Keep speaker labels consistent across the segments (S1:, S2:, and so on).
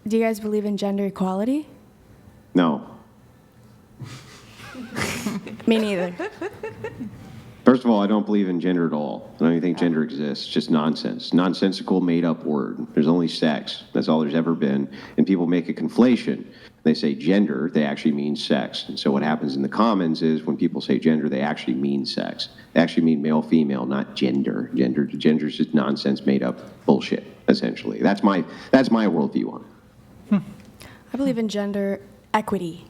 S1: Do you guys believe in gender equality?
S2: No.
S1: Me neither.
S2: First of all, I don't believe in gender at all. I don't even think gender exists. It's just nonsense. Nonsensical, made-up word. There's only sex. That's all there's ever been. And people make a conflation. They say gender, they actually mean sex. And so what happens in the commons is when people say gender, they actually mean sex. They actually mean male, female, not gender. Gender is just nonsense, made-up bullshit, essentially. That's my worldview on it.
S1: I believe in gender equity.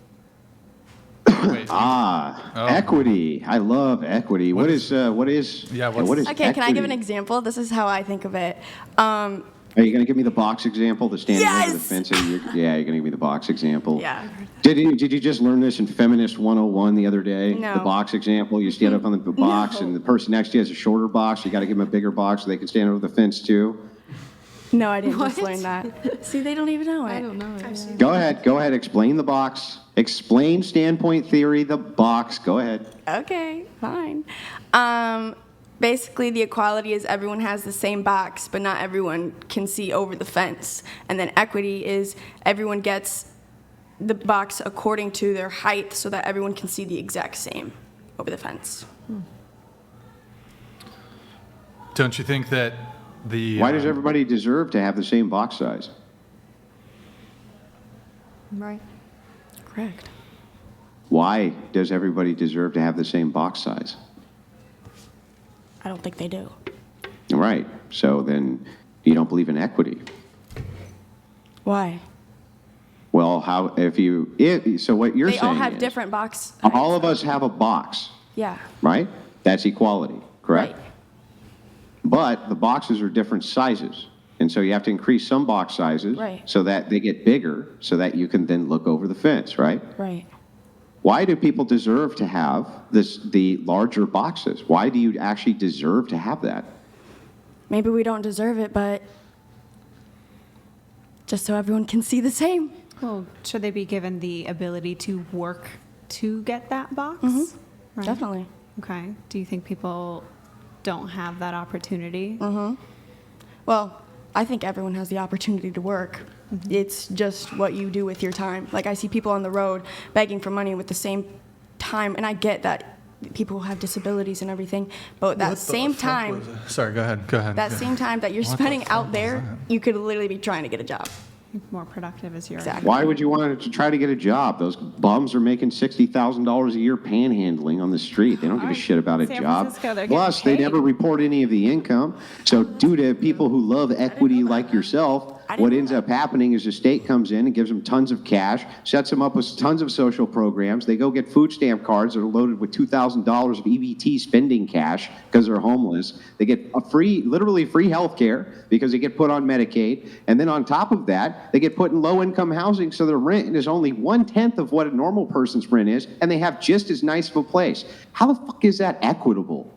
S3: Wait.
S2: Equity. I love equity. What is
S1: Okay, can I give an example? This is how I think of it.
S2: Are you going to give me the box example, the standing over the
S1: Yes!
S2: fence? You're going to give me the box example?
S1: Yeah.
S2: Did you just learn this in Feminist 101 the other day?
S1: No.
S2: The box example? You stand up on the box and the person next to you has a shorter box. You got to give them a bigger box so they can stand over the fence too?
S1: No, I didn't just learn that. See, they don't even know it.
S4: I don't know.
S2: Go ahead. Explain the box. Explain standpoint theory, the box. Go ahead.
S1: Okay, fine. Basically, the equality is everyone has the same box, but not everyone can see over the fence. And then equity is everyone gets the box according to their height so that everyone can see the exact same over the fence.
S3: Don't you think that
S2: Why does everybody deserve to have the same box size?
S4: Right.
S1: Correct.
S2: Why does everybody deserve to have the same box size?
S1: I don't think they do.
S2: Right. So then you don't believe in equity.
S1: Why?
S2: Well, so what you're
S1: They
S2: saying
S1: all have
S2: is
S1: different box.
S2: all of us have a box,
S1: Yeah.
S2: right? That's equality, correct?
S1: Right.
S2: But the boxes are different sizes. And so you have to increase some box sizes
S1: Right.
S2: so that they get bigger so that you can then look over the fence, right?
S1: Right.
S2: Why do people deserve to have the larger boxes? Why do you actually deserve to have that?
S1: Maybe we don't deserve it, but just so everyone can see the same.
S4: Well, should they be given the ability to work to get that box? Right.
S1: Definitely.
S4: Okay. Do you think people don't have that opportunity?
S1: Well, I think everyone has the opportunity to work. It's just what you do with your time. Like, I see people on the road begging for money with the same time, and I get that people have disabilities and everything, but that same time,
S3: Sorry, go ahead.
S1: that same time that you're
S3: What the
S1: spending
S3: fuck
S1: out
S3: was
S1: there,
S3: that?
S1: you could literally be trying to get a job.
S4: More productive is your
S1: Exactly.
S2: Why would you want to try to get a job? Those bums are making $60,000 a year panhandling on the street. They don't give a shit about a
S4: San
S2: job.
S4: Francisco, they're getting
S2: Plus, they
S4: paid.
S2: never report any of the income. So due to people who love equity like yourself, what ends up happening is the state comes in and gives them tons of cash, sets them up with tons of social programs. They go get food stamp cards that are loaded with $2,000 of EBT spending cash because they're homeless. They get literally free health care because they get put on Medicaid. And then on top of that, they get put in low-income housing so their rent is only 1/10 of what a normal person's rent is, and they have just as nice of a place. How the fuck is that equitable?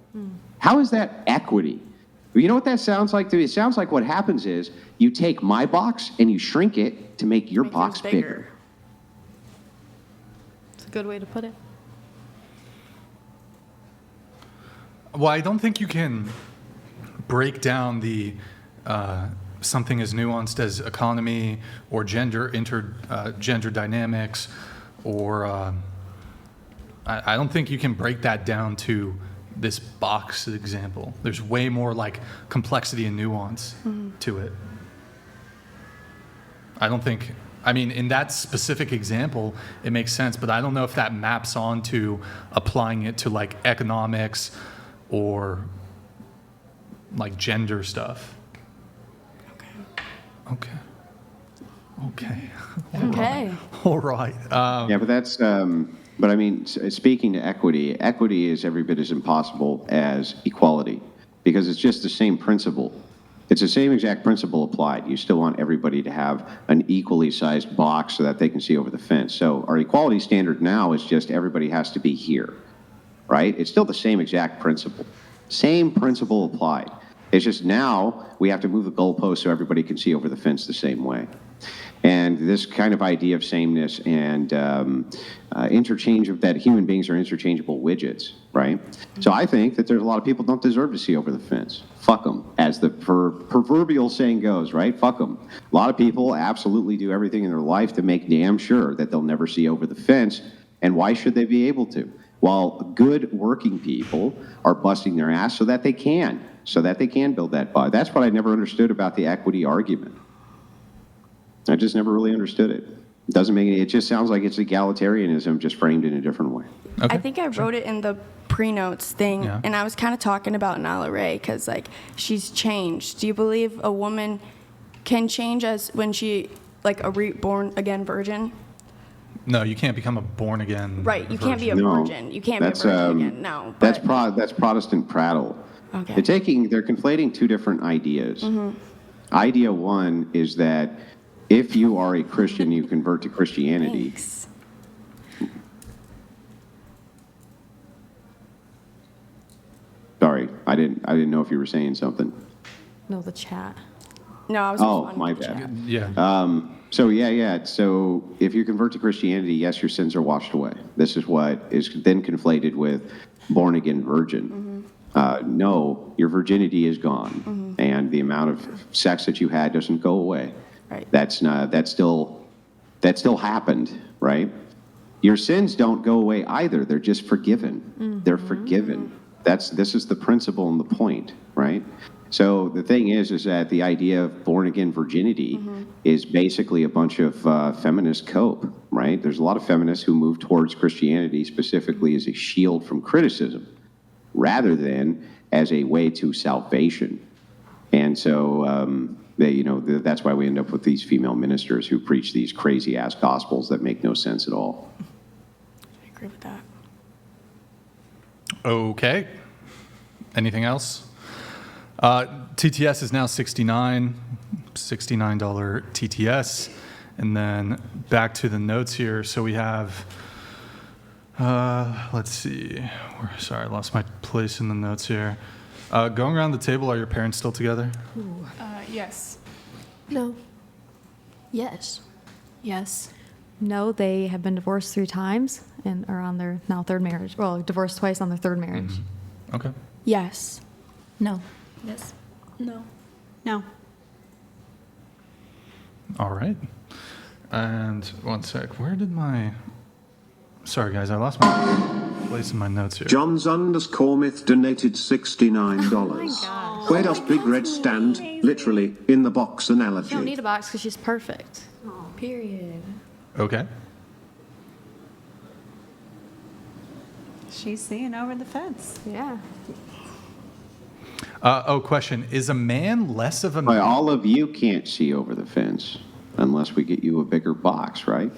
S2: How is that equity? You know what that sounds like to me? It sounds like what happens is you take my box and you shrink it to make your box
S1: yours
S2: bigger.
S4: It's a good way to put it.
S3: Well, I don't think you can break down the something as nuanced as economy or gender dynamics, or I don't think you can break that down to this box example. There's way more like complexity and nuance to it. I mean, in that specific example, it makes sense, but I don't know if that maps onto applying it to like economics or like gender stuff. Okay.
S1: Okay.
S3: All right.
S2: Yeah, but that's, but I mean, speaking to equity, equity is every bit as impossible as equality because it's just the same principle. It's the same exact principle applied. You still want everybody to have an equally sized box so that they can see over the fence. So our equality standard now is just everybody has to be here, right? It's still the same exact principle. Same principle applied. It's just now we have to move the goalpost so everybody can see over the fence the same way. And this kind of idea of sameness and interchange of that human beings are interchangeable widgets, right? So I think that there's a lot of people don't deserve to see over the fence. Fuck them, as the proverbial saying goes, right? Fuck them. A lot of people absolutely do everything in their life to make damn sure that they'll never see over the fence. And why should they be able to? While good working people are busting their ass so that they can build that body. That's what I never understood about the equity argument. I just never really understood it. It doesn't make any, it just sounds like it's egalitarianism just framed in a different way.
S3: Okay.
S1: I think I wrote it in the pre-notes thing,
S3: Yeah.
S1: and I was kind of talking about Nala Ray because, like, she's changed. Do you believe a woman can change as when she, like, a reborn again virgin?
S3: No, you can't become a born again.
S1: Right, you can't be a
S2: No,
S1: virgin. You can't be a virgin again. No,
S2: That's
S1: but
S2: that's Protestant prattle.
S1: Okay.
S2: They're conflating two different ideas. Idea one is that if you are a Christian, you convert to Christianity.
S1: thanks.
S2: Sorry, I didn't know if you were saying something.
S5: No, the chat.
S1: No, I was.
S2: Oh,
S1: responding
S2: my
S1: to the
S2: bad.
S1: chat.
S3: Yeah.
S2: So if you convert to Christianity, yes, your sins are washed away. This is what is then conflated with born again virgin. No, your virginity is gone, and the amount of sex that you had doesn't go away.
S1: Right.
S2: That still happened, right? Your sins don't go away either. They're just forgiven. They're forgiven. This is the principle and the point, right? So the thing is that the idea of born again virginity is basically a bunch of feminist cope, right? There's a lot of feminists who move towards Christianity specifically as a shield from criticism, rather than as a way to salvation. And so that's why we end up with these female ministers who preach these crazy ass gospels that make no sense at all.
S1: I agree with that.
S3: Okay. Anything else? TTS is now $69 TTS. And then back to the notes here. So we have, let's see. Sorry, I lost my place in the notes here. Going around the table, are your parents still together?
S6: Yes.
S5: No. Yes.
S6: Yes.
S5: No, they have been divorced 3 times and are on their now 3rd marriage. Well, divorced twice on their 3rd marriage.
S3: Okay.
S1: Yes.
S6: No.
S5: Yes.
S1: No.
S4: No.
S3: All right. And one sec. Where did my... Sorry, guys. I lost my place in my notes here.
S7: John's underscore myth donated $69. Where does Big Red stand? Literally, in the box analogy.
S5: She don't need a box because she's perfect. Period.
S3: Okay.
S4: She's seeing over the fence.
S5: Yeah.
S3: Question. Is a man less of a
S2: But
S3: man?
S2: all of you can't see over the fence unless we get you a bigger box, right?